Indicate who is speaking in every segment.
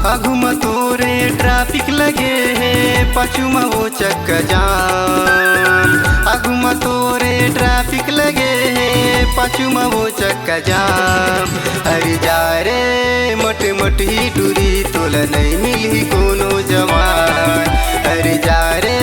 Speaker 1: आगू में तोरे ट्रैफिक लगे है, पाछू में वो चक्का जाम। आगू में तोरे ट्रैफिक लगे है, पाछू में वो चक्का जाम। अरे जा रे मोटे मोटी टूरी तोला नहीं मिली कोनो जवान। अरे जा रे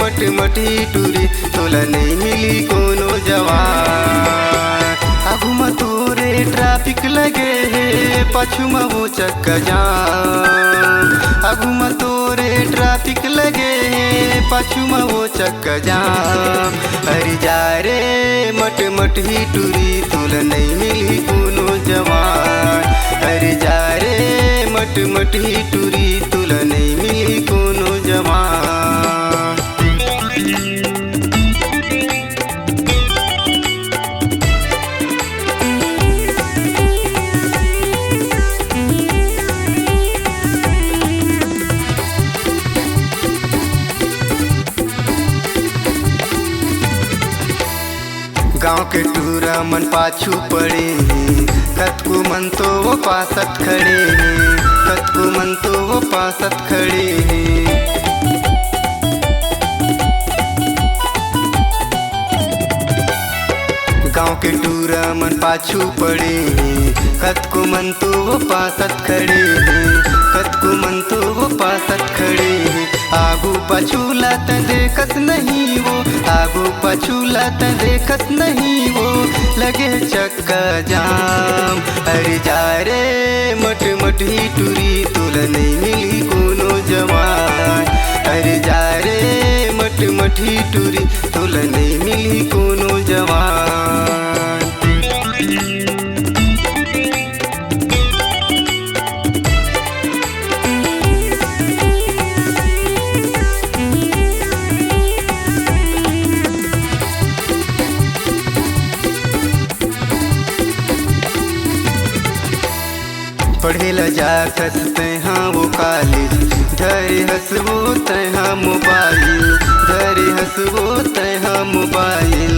Speaker 1: मोटी मोटी टूरी तोला नहीं मिली कोनो जवान। आगू में तोरे ट्रैफिक लगे है, पाछू में वो चक्का जाम। आगू में तोरे ट्रैफिक लगे है, पाछू में वो चक्का जाम। अरे जा रे मट मट ही टूरी तोला नहीं मिली कोनो जवान। अरे जा रे मट मट ही टूरी तोला नहीं मिली कोनो जवान। गाँव के टूरा मन पाछू पड़े, कतको मन तो वो पासत खड़े, कतको मन तो वो पासत खड़े। गाँव के टूरा मन पाछू पड़े, कतको मन तो वो पासत खड़े, कतको मन तो वो पासत खड़े। आगू पाछूला त देखत नहीं वो, आगू पाछूला त देखत नहीं वो, लगे चक्का जाम। अरे जा रे मट मट ही टूरी तोला नहीं मिली कोनो जवान। अरे जा रे मट मट ही टूरी तोला नहीं मिली कोनो जवान। पढ़ेला जा खसते हाँ वो कॉलेज, धरे हंसवो तहाँ मोबाइल, धरे हंसवो तहाँ मोबाइल।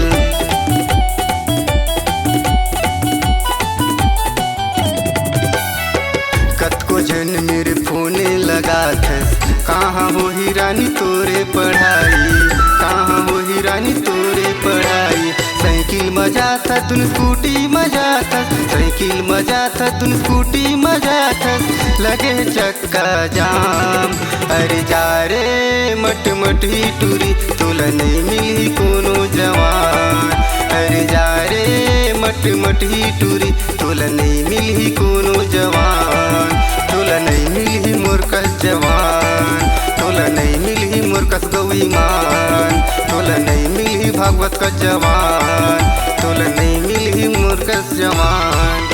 Speaker 1: कतको जन मेरे फोने लगात है, कहाँ हो ही रानी तोरे पढ़ाई, कहाँ हो ही रानी तोरे पढ़ाई। साइकिल मजा था तुन स्कूटी मजा था, साइकिल मजा था तुन स्कूटी मजा था, लगे चक्का जाम। अरे जा रे मट मट ही टूरी तोला नहीं मिली कोनो जवान। अरे जा रे मट मट ही टूरी तोला नहीं मिली कोनो जवान। तोला नहीं मिली मूर्खस जवान, तोला नहीं मिली मूर्खस गौईमान, तोला नहीं मिली भागवत का जवान, तोला नहीं मिली मूर्खस जवान।